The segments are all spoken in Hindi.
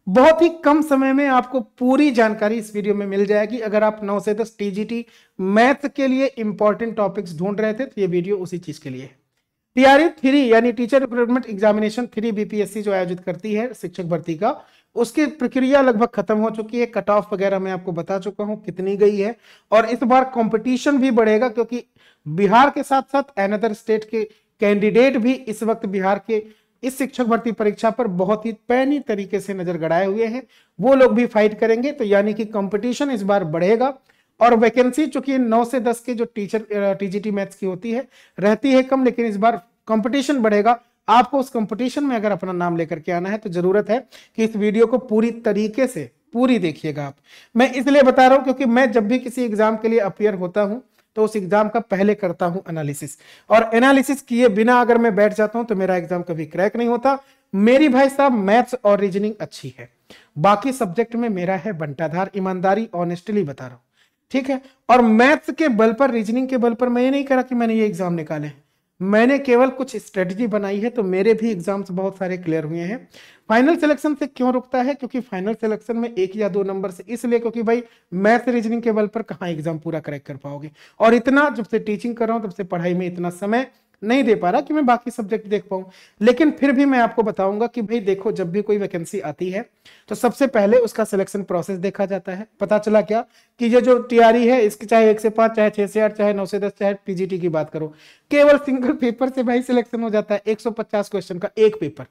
बहुत ही कम समय में आपको पूरी जानकारी इस वीडियो में मिल जाएगी। अगर आप 9 से 10 टीजीटी मैथ के लिए इंपॉर्टेंट टॉपिक्स ढूंढ रहे थे तो ये वीडियो उसी चीज के लिए है। टीआरई 3 यानी टीचर रिक्रूटमेंट एग्जामिनेशन 3 बीपीएससी जो आयोजित करती है शिक्षक भर्ती का, उसकी प्रक्रिया लगभग खत्म हो चुकी है। कट ऑफ वगैरह मैं आपको बता चुका हूं कितनी गई है, और इस बार कंपटीशन भी बढ़ेगा क्योंकि बिहार के साथ साथ अनदर स्टेट के कैंडिडेट भी इस वक्त बिहार के इस शिक्षक भर्ती परीक्षा पर बहुत ही पैनी तरीके से नजर गड़ाए हुए हैं। वो लोग भी फाइट करेंगे, तो यानी कि कंपटीशन इस बार बढ़ेगा। और वैकेंसी चूंकि 9 से 10 के जो टीचर टीजीटी मैथ्स की होती है रहती है कम, लेकिन इस बार कंपटीशन बढ़ेगा। आपको उस कंपटीशन में अगर अपना नाम लेकर के आना है तो जरूरत है कि इस वीडियो को पूरी तरीके से पूरी देखिएगा आप। मैं इसलिए बता रहा हूं क्योंकि मैं जब भी किसी एग्जाम के लिए अपियर होता हूं तो उस एग्जाम का पहले करता हूं एनालिसिस, और एनालिसिस किए बिना अगर मैं बैठ जाता हूं तो मेरा एग्जाम कभी क्रैक नहीं होता। मेरी भाई साहब मैथ्स और रीजनिंग अच्छी है, बाकी सब्जेक्ट में मेरा है बंटाधार। ईमानदारी ऑनेस्टली बता रहा हूं, ठीक है। और मैथ्स के बल पर, रीजनिंग के बल पर मैं ये नहीं करा कि मैंने ये एग्जाम निकाले हैं, मैंने केवल कुछ स्ट्रेटजी बनाई है, तो मेरे भी एग्जाम्स बहुत सारे क्लियर हुए हैं। फाइनल सिलेक्शन से क्यों रुकता है? क्योंकि फाइनल सिलेक्शन में 1 या 2 नंबर से, इसलिए क्योंकि भाई मैथ रीजनिंग के बल पर कहाँ एग्जाम पूरा क्रैक कर पाओगे, और इतना जब से टीचिंग कर रहा हूं तब से पढ़ाई में इतना समय नहीं दे पा रहा कि मैं बाकी सब्जेक्ट देख पाऊं। लेकिन फिर भी मैं आपको बताऊंगा कि भाई देखो, जब भी कोई वैकेंसी आती है तो सबसे पहले उसका सिलेक्शन प्रोसेस देखा जाता है। पता चला क्या कि ये जो टीआरई है इसकी चाहे 1 से 5, चाहे 6 से 8, चाहे 9 से 10, चाहे पीजीटी की बात करो, केवल सिंगल पेपर से भाई सिलेक्शन हो जाता है। 150 क्वेश्चन का एक पेपर।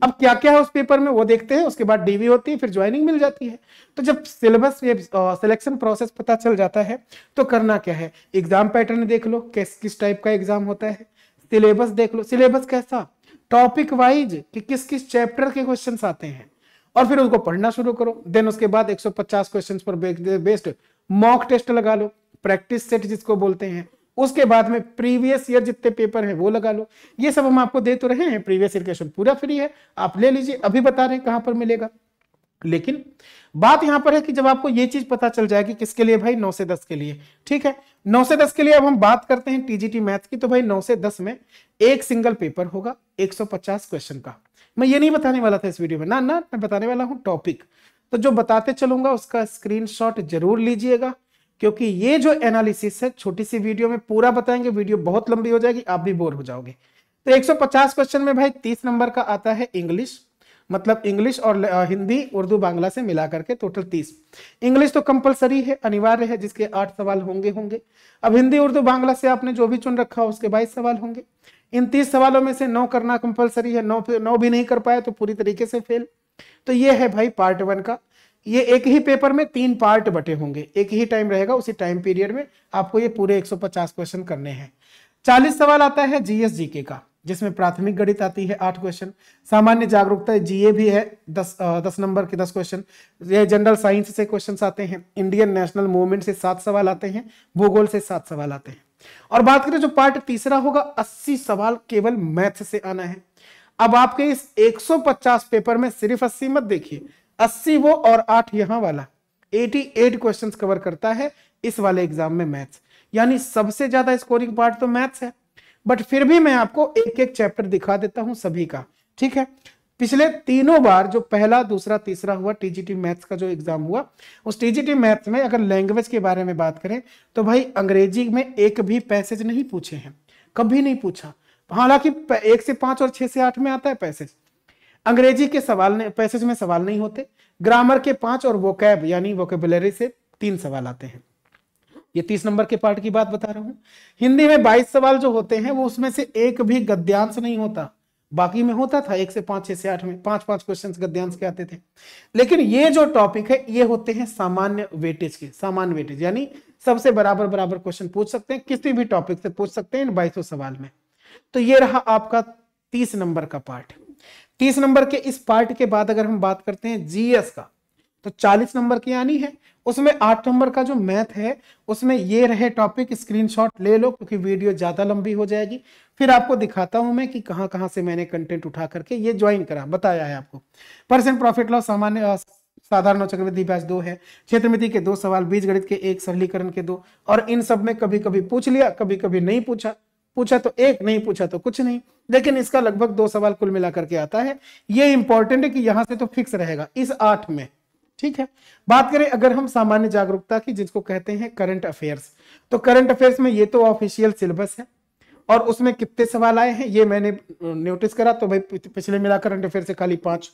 अब क्या क्या है उस पेपर में वो देखते हैं, उसके बाद डीवी होती है, फिर ज्वाइनिंग मिल जाती है। तो जब सिलेबस सिलेक्शन प्रोसेस पता चल जाता है तो करना क्या है, एग्जाम पैटर्न देख लो, किस टाइप का एग्जाम होता है। सिलेबस देख लो, सिलेबस कैसा, टॉपिक वाइज कि किस किस चैप्टर के क्वेश्चंस आते हैं, और फिर उसको पढ़ना शुरू करो। देन उसके बाद 150 क्वेश्चंस पर बेस्ड मॉक टेस्ट लगा लो, प्रैक्टिस सेट जिसको बोलते हैं। उसके बाद में प्रीवियस ईयर जितने पेपर हैं वो लगा लो। ये सब हम आपको दे तो रहे हैं, प्रीवियस ईयर क्वेश्चन पूरा फ्री है, आप ले लीजिए। अभी बता रहे हैं कहां पर मिलेगा, लेकिन बात यहां पर है कि जब आपको ये चीज पता चल जाएगी, किसके लिए भाई, 9 से 10 के लिए, ठीक है। 9 से 10 के लिए अब हम बात करते हैं टीजीटी मैथ्स की। तो भाई 9 से 10 में एक सिंगल पेपर होगा 150 क्वेश्चन का। मैं ये नहीं बताने वाला था इस वीडियो में, ना ना, मैं बताने वाला हूं टॉपिक। तो जो बताते चलूंगा उसका स्क्रीनशॉट जरूर लीजिएगा, क्योंकि ये जो एनालिसिस है छोटी सी वीडियो में पूरा बताएंगे, वीडियो बहुत लंबी हो जाएगी, आप भी बोर हो जाओगे। तो 150 क्वेश्चन में भाई 30 नंबर का आता है इंग्लिश, मतलब इंग्लिश और हिंदी उर्दू बांग्ला से मिला करके टोटल 30। इंग्लिश तो कंपलसरी है, अनिवार्य है, जिसके 8 सवाल होंगे। अब हिंदी उर्दू बांग्ला से आपने जो भी चुन रखा उसके 22 सवाल होंगे। इन 30 सवालों में से 9 करना कंपलसरी है, 9 भी नहीं कर पाए तो पूरी तरीके से फेल। तो ये है भाई पार्ट 1 का। ये एक ही पेपर में 3 पार्ट बटे होंगे, एक ही टाइम रहेगा, उसी टाइम पीरियड में आपको ये पूरे 150 क्वेश्चन करने हैं। 40 सवाल आता है जीएस जीके का, जिसमें प्राथमिक गणित आती है 8 क्वेश्चन, सामान्य जागरूकता जीए भी है 10 नंबर के 10 क्वेश्चन, ये जनरल साइंस से क्वेश्चंस आते हैं, इंडियन नेशनल मूवमेंट से 7 सवाल आते हैं, भूगोल से 7 सवाल आते हैं। और बात करें जो पार्ट तीसरा होगा, 80 सवाल केवल मैथ से आना है। अब आपके इस 150 पेपर में सिर्फ 80 मत देखिए, 80 वो और 8 यहां वाला, 88 क्वेश्चंस कवर करता है इस वाले एग्जाम में मैथ्स। यानी सबसे ज्यादा स्कोरिंग पार्ट तो मैथ्स है, बट फिर भी मैं आपको एक एक चैप्टर दिखा देता हूं सभी का, ठीक है। पिछले तीनों बार जो पहला, दूसरा, तीसरा हुआ टीजीटी मैथ्स का जो एग्जाम हुआ, उस टीजीटी मैथ्स में अगर लैंग्वेज के बारे में बात करें तो भाई अंग्रेजी में एक भी पैसेज नहीं पूछे हैं, कभी नहीं पूछा। हालांकि 1 से 5 और 6 से 8 में आता है पैसेज, अंग्रेजी के सवाल पैसेज में सवाल नहीं होते। ग्रामर के 5 और वोकैब यानी वोकेबुलरी से 3 सवाल आते हैं। ये 30 नंबर के पार्ट की बात बता रहा हूं। हिंदी में 22 सवाल जो होते हैं वो उसमें से एक भी गद्यांश नहीं होता, बाकी में होता था 1 से 5, 6 से 8 में 5-5 क्वेश्चंस गद्यांश के आते थे। लेकिन ये जो टॉपिक है ये होते हैं सामान्य वेटेज के, सामान्य वेटेज यानी सबसे बराबर बराबर क्वेश्चन पूछ सकते हैं, किसी भी टॉपिक से पूछ सकते हैं इन 22 सवाल में। तो ये रहा आपका 30 नंबर का पार्ट। 30 नंबर के इस पार्ट के बाद अगर हम बात करते हैं जीएस का, तो 40 नंबर की आनी है। उसमें 8 नंबर का जो मैथ है उसमें ये रहे टॉपिक, स्क्रीनशॉट ले लो क्योंकि वीडियो ज्यादा लंबी हो जाएगी। फिर आपको दिखाता हूं मैं कि कहां कहां से मैंने कंटेंट उठा करके ये ज्वाइन करा, बताया है आपको। परसेंट प्रॉफिट लॉस सामान्य साधारण और चक्रवृद्धि ब्याज 2 है, क्षेत्रमिति के 2 सवाल, बीजगणित के 1, सरलीकरण के 2, और इन सब में कभी कभी पूछ लिया, कभी कभी नहीं पूछा, पूछा तो 1, नहीं पूछा तो कुछ नहीं। लेकिन इसका लगभग 2 सवाल कुल मिलाकर के आता है। ये इंपॉर्टेंट है कि यहां से तो फिक्स रहेगा इस 8 में, ठीक है। बात करें अगर हम सामान्य जागरूकता की, जिसको कहते हैं करंट अफेयर्स, तो करंट अफेयर्स में ये तो ऑफिशियल सिलेबस है और उसमें कितने सवाल आए हैं ये मैंने नोटिस करा, तो भाई पिछले मिला करंट अफेयर से खाली 5।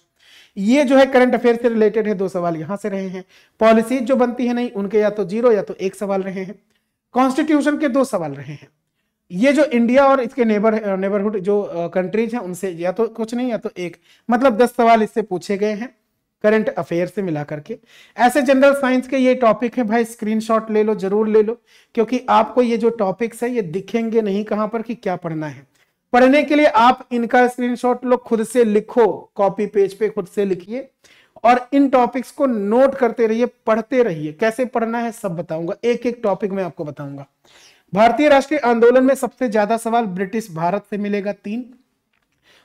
ये जो है करंट अफेयर से रिलेटेड है, 2 सवाल यहां से रहे हैं। पॉलिसीज जो बनती है नहीं, उनके या तो 0 या तो 1 सवाल रहे हैं। कॉन्स्टिट्यूशन के 2 सवाल रहे हैं। ये जो इंडिया और इसके नेबरहुड जो कंट्रीज हैं उनसे या तो कुछ नहीं या तो 1, मतलब 10 सवाल इससे पूछे गए हैं करंट अफेयर से मिला करके। ऐसे जनरल साइंस के ये टॉपिक है भाई, स्क्रीनशॉट ले लो, जरूर ले लो, क्योंकि आपको ये जो टॉपिक्स है ये दिखेंगे नहीं कहां पर कि क्या पढ़ना है। पढ़ने के लिए आप इनका स्क्रीनशॉट लो, खुद से लिखो, कॉपी पेज पे खुद से लिखिए और इन टॉपिक्स को नोट करते रहिए, पढ़ते रहिए। कैसे पढ़ना है सब बताऊंगा, एक एक टॉपिक में आपको बताऊंगा। भारतीय राष्ट्रीय आंदोलन में सबसे ज्यादा सवाल ब्रिटिश भारत से मिलेगा 3,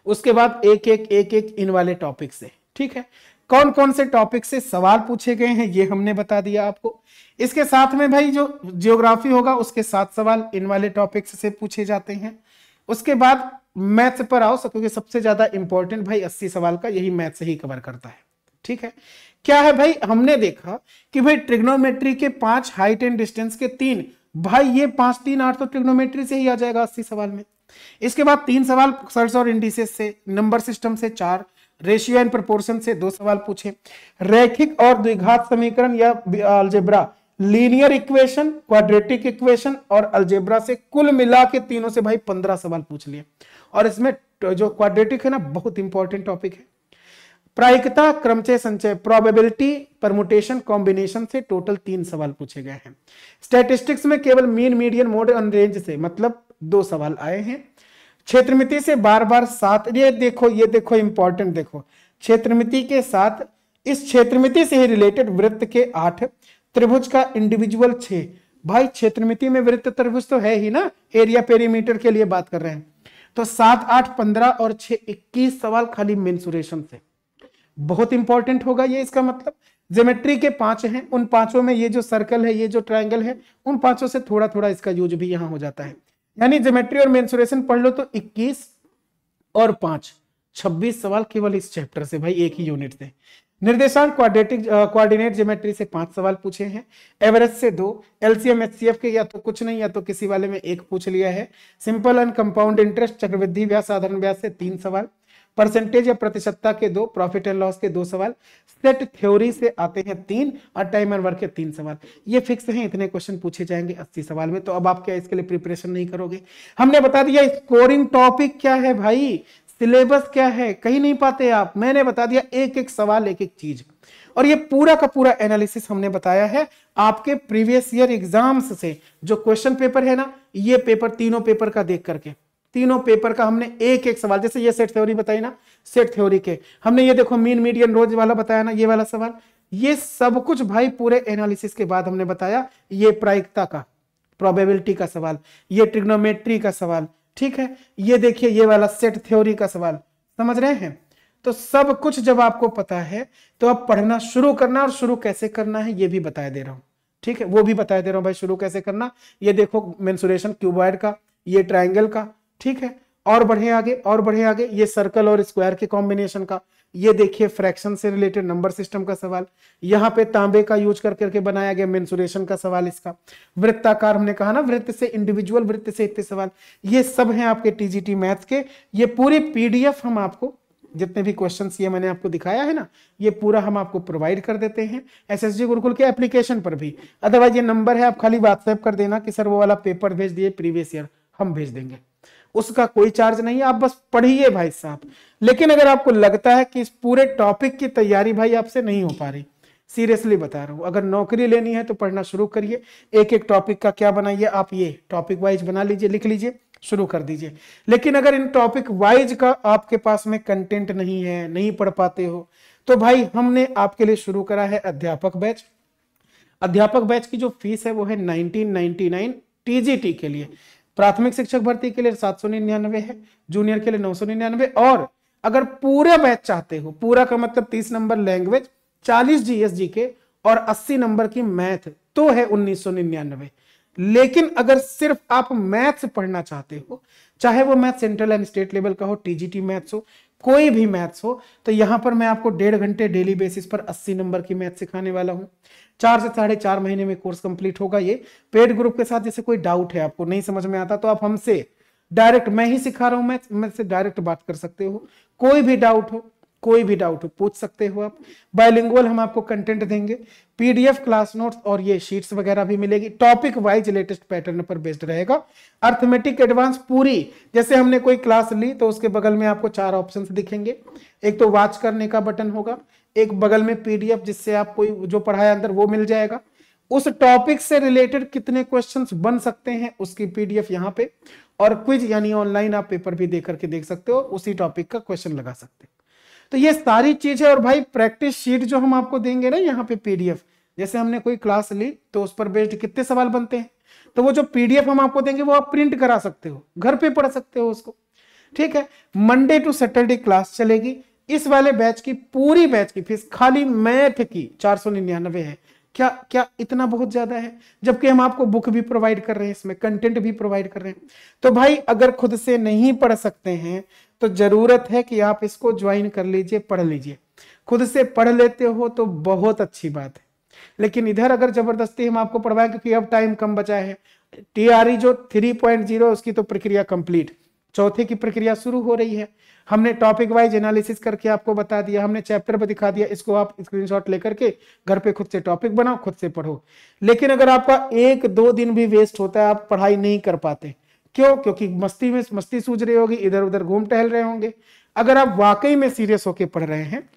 उसके बाद एक एक इन वाले टॉपिक से, ठीक है। कौन कौन से टॉपिक से सवाल पूछे गए हैं ये हमने बता दिया आपको। इसके साथ में भाई जो जियोग्राफी होगा उसके 7 सवाल इन वाले टॉपिक्स से पूछे जाते हैं। उसके बाद मैथ्स पर आओ, क्योंकि सबसे ज्यादा इंपॉर्टेंट भाई 80 सवाल का यही मैथ से ही कवर करता है, ठीक है। क्या है भाई, हमने देखा कि भाई ट्रिग्नोमेट्री के 5, हाइट एंड डिस्टेंस के 3, भाई ये 5, 3, 8 तो ट्रिग्नोमेट्री से ही आ जाएगा 80 सवाल में। इसके बाद 3 सवाल सर्च और इंडिसेस से, नंबर सिस्टम से 4, रेशियो एंड प्रोपोर्शन से 2 सवाल पूछे, रैखिक और द्विघात समीकरण या algebra, linear equation, quadratic equation और अलजेब्रा से कुल मिला के तीनों से भाई 15 सवाल पूछ लिए। और इसमें जो क्वाड्रेटिक है ना, बहुत इंपॉर्टेंट टॉपिक है। प्रायिकता, क्रमचय संचय, प्रोबेबिलिटी, परमुटेशन, कॉम्बिनेशन से टोटल 3 सवाल पूछे गए हैं। स्टैटिस्टिक्स में केवल मीन, मीडियन, मोड और रेंज से मतलब 2 सवाल आए हैं। क्षेत्रमिति से बार बार 7, ये देखो इंपॉर्टेंट, देखो क्षेत्रमिति के 7, इस क्षेत्रमिति से ही रिलेटेड वृत्त के 8, त्रिभुज का इंडिविजुअल 6। भाई क्षेत्रमिति में वृत्त त्रिभुज तो है ही ना, एरिया पेरीमीटर के लिए बात कर रहे हैं। तो 7, 8, 15 और 6, 21 सवाल खाली मेंसुरेशन से। बहुत इंपॉर्टेंट होगा ये। इसका मतलब ज्योमेट्री के 5 हैं, उन 5 में ये जो सर्कल है, ये जो ट्रायंगल है, उन 5 से थोड़ा थोड़ा इसका यूज भी यहां हो जाता है। यानी ज्योमेट्री और मेंसुरेशन पढ़ लो तो 21 और 5, 26 सवाल केवल इस चैप्टर से भाई, एक ही यूनिट से। निर्देशांक कोऑर्डिनेट ज्योमेट्री से 5 सवाल पूछे हैं, एवरेज से 2, एलसीएम एचसीएफ के या तो कुछ नहीं या तो किसी वाले में 1 पूछ लिया है, सिंपल एंड कंपाउंड इंटरेस्ट, चक्रवृद्धि ब्याज, साधारण ब्याज से 3 सवाल, परसेंटेज या प्रतिशतता के 2, प्रॉफिट एंड लॉस के 2 सवाल, सेट थ्योरी से आते हैं 3 और टाइम एंड वर्क के 3 सवाल। ये फिक्स हैं, इतने क्वेश्चन पूछे जाएंगे 80 सवाल में। तो अब आप क्या इसके लिए प्रिपरेशन नहीं करोगे? हमने बता दिया स्कोरिंग टॉपिक क्या है भाई, सिलेबस क्या है, कहीं नहीं पाते आप। मैंने बता दिया एक एक सवाल, एक एक चीज, और ये पूरा का पूरा एनालिसिस हमने बताया है आपके प्रीवियस ईयर एग्जाम्स से। जो क्वेश्चन पेपर है ना, ये पेपर तीनों पेपर का देख करके, तीनों पेपर का हमने एक एक सवाल, जैसे ये सेट थ्योरी बताई ना, सेट थ्योरी के हमने ये देखो मीन मीडियन रोज वाला बताया ना, ये वाला सवाल, ये सब कुछ भाई पूरे एनालिसिस के बाद हमने बताया। ये प्रायिकता का, प्रोबेबिलिटी का सवाल, ये ट्रिग्नोमेट्री का सवाल, ठीक है, ये देखिए ये वाला सेट थ्योरी का सवाल, समझ रहे हैं? तो सब कुछ जब आपको पता है तो अब पढ़ना शुरू करना, और शुरू कैसे करना है ये भी बता दे रहा हूं, ठीक है, वो भी बता दे रहा हूं भाई शुरू कैसे करना। ये देखो मेंसुरेशन क्यूबॉइड का, ये ट्रायंगल का, ठीक है, और बढ़े आगे और बढ़े आगे, ये सर्कल और स्क्वायर के कॉम्बिनेशन का, ये देखिए फ्रैक्शन से रिलेटेड नंबर सिस्टम का सवाल, यहाँ पे तांबे का यूज करके बनाया गया मेंसुरेशन का सवाल, इसका वृत्ताकार हमने कहा ना, वृत्त से इंडिविजुअल वृत्त से इतने सवाल, ये सब हैं आपके टीजीटी मैथ्स के। ये पूरी पीडीएफ हम आपको, जितने भी क्वेश्चंस ये मैंने आपको दिखाया है ना, ये पूरा हम आपको प्रोवाइड कर देते हैं एसएसजी गुरुकुल के एप्लीकेशन पर भी। अदरवाइज ये नंबर है, आप खाली व्हाट्सएप कर देना कि सर वो वाला पेपर भेज दिए प्रीवियस ईयर, हम भेज देंगे, उसका कोई चार्ज नहीं है, आप बस पढ़िए भाई साहब। लेकिन अगर आपको लगता है कि इस पूरे टॉपिक की तैयारी भाई आपसे नहीं हो पा रही, सीरियसली बता रहा हूं, अगर नौकरी लेनी है तो पढ़ना शुरू करिए। एक एक टॉपिक का क्या बनाइए आप, ये टॉपिक वाइज बना लीजिए, लिख लीजिए, शुरू कर दीजिए। लेकिन अगर इन टॉपिक वाइज का आपके पास में कंटेंट नहीं है, नहीं पढ़ पाते हो, तो भाई हमने आपके लिए शुरू करा है अध्यापक बैच। अध्यापक बैच की जो फीस है वो है 1999 टीजीटी के लिए, प्राथमिक शिक्षक भर्ती के लिए 799 है, जूनियर के लिए 999, और अगर पूरा बैच चाहते हो, पूरा का मतलब 30 नंबर लैंग्वेज, 40 जीएस जीके और 80 नंबर की मैथ, तो है 1999। लेकिन अगर सिर्फ आप मैथ्स पढ़ना चाहते हो, चाहे वो math central and state level का हो, टीजीटी मैथ्स हो, कोई भी मैथ्स हो, तो यहां पर मैं आपको 1.5 घंटे डेली बेसिस पर 80 नंबर की मैथ सिखाने वाला हूं। 4 से 4.5 महीने में कोर्स कंप्लीट होगा ये पेड ग्रुप के साथ। जैसे कोई डाउट है, आपको नहीं समझ में आता, तो आप हमसे डायरेक्ट, मैं ही सिखा रहा हूं, मैं से डायरेक्ट बात कर सकते हो। कोई भी डाउट हो, कोई भी डाउट हो पूछ सकते हो आप। बायलिंगुअल हम आपको कंटेंट देंगे, पीडीएफ, क्लास नोट्स और ये शीट्स वगैरह भी मिलेगी। टॉपिक वाइज लेटेस्ट पैटर्न पर बेस्ड रहेगा। अर्थमेटिक एडवांस पूरी, जैसे हमने कोई क्लास ली तो उसके बगल में आपको 4 ऑप्शंस दिखेंगे। एक तो वॉच करने का बटन होगा, एक बगल में पीडीएफ जिससे आप कोई जो पढ़ाया अंदर वो मिल जाएगा। उस टॉपिक से रिलेटेड कितने क्वेश्चंस बन सकते हैं उसकी पीडीएफ यहाँ पे, और क्विज यानी ऑनलाइन आप पेपर भी देकर के देख सकते हो, उसी टॉपिक का क्वेश्चन लगा सकते हो। तो ये सारी चीज है। और भाई प्रैक्टिस शीट जो हम आपको देंगे ना यहाँ पे पीडीएफ, जैसे हमने कोई क्लास ली तो उस पर बेस्ड कितने सवाल बनते हैं, तो वो जो पीडीएफ हम आपको देंगे वो आप प्रिंट करा सकते हो, घर पे पढ़ सकते हो उसको। ठीक है, मंडे टू सैटरडे क्लास चलेगी। इस वाले बैच की, पूरी बैच की फीस खाली मैथ की 499 है। क्या क्या इतना बहुत ज्यादा है, जबकि हम आपको बुक भी प्रोवाइड कर रहे हैं, इसमें कंटेंट भी प्रोवाइड कर रहे हैं। तो भाई अगर खुद से नहीं पढ़ सकते हैं तो जरूरत है कि आप इसको ज्वाइन कर लीजिए, पढ़ लीजिए। खुद से पढ़ लेते हो तो बहुत अच्छी बात है, लेकिन इधर अगर जबरदस्ती हम आपको पढ़वाएं, क्योंकि अब टाइम कम बचा है। टीआरई जो 3.0 उसकी तो प्रक्रिया कंप्लीट, चौथे की प्रक्रिया शुरू हो रही है। हमने टॉपिक वाइज एनालिसिस करके आपको बता दिया, हमने चैप्टर पर दिखा दिया, इसको आप स्क्रीनशॉट लेकर के घर पे खुद से टॉपिक बनाओ, खुद से पढ़ो। लेकिन अगर आपका 1-2 दिन भी वेस्ट होता है, आप पढ़ाई नहीं कर पाते, क्यों? क्योंकि मस्ती में मस्ती सूझ रही होगी, इधर उधर घूम टहल रहे होंगे। अगर आप वाकई में सीरियस होकर पढ़ रहे हैं,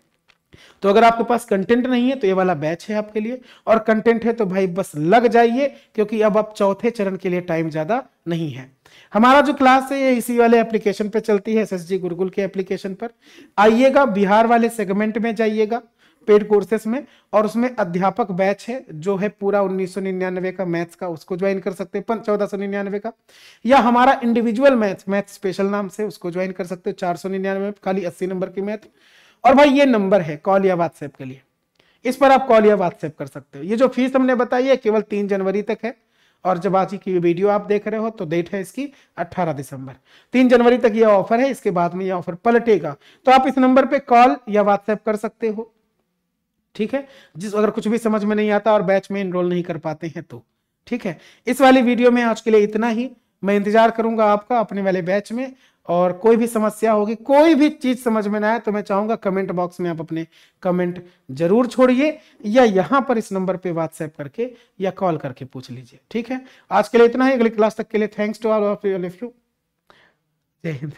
तो अगर आपके पास कंटेंट नहीं है तो ये वाला बैच है आपके लिए, और कंटेंट है तो भाई बस लग जाइए, क्योंकि अब आप चौथे चरण के लिए टाइम ज्यादा नहीं है। हमारा जो क्लास है ये इसी वाले एप्लीकेशन पे चलती है, एसएसजी गुरुकुल के एप्लीकेशन पर आइएगा, बिहार वाले सेगमेंट में जाइएगा पेड कोर्सेस में, और उसमें अध्यापक बैच है जो है पूरा 1999 का मैथ्स का, उसको ज्वाइन कर सकते हैं 1499 का, या हमारा इंडिविजुअल मैथ स्पेशल नाम से उसको ज्वाइन कर सकते हो 499 खाली 80 नंबर की मैथ। और भाई ये नंबर है कॉल या व्हाट्सएप के लिए, इस पर आप कॉल या व्हाट्सएप कर सकते हो। ये जो फीस हमने बताई है केवल 3 जनवरी तक है, और जब आज की वीडियो आप देख रहे हो तो डेट है इसकी 18 दिसंबर। 3 जनवरी तक ये ऑफर है, इसके बाद में ये ऑफर पलटेगा। तो आप इस नंबर पे कॉल या व्हाट्सएप कर सकते हो। ठीक है, जिस अगर कुछ भी समझ में नहीं आता और बैच में एनरोल नहीं कर पाते हैं तो ठीक है। इस वाली वीडियो में आज के लिए इतना ही। मैं इंतजार करूंगा आपका अपने वाले बैच में, और कोई भी समस्या होगी, कोई भी चीज समझ में ना आए तो मैं चाहूंगा कमेंट बॉक्स में आप अपने कमेंट जरूर छोड़िए, या यहां पर इस नंबर पे व्हाट्सएप करके या कॉल करके पूछ लीजिए। ठीक है, आज के लिए इतना ही। अगली क्लास तक के लिए thanks to all of you. जय हिंद।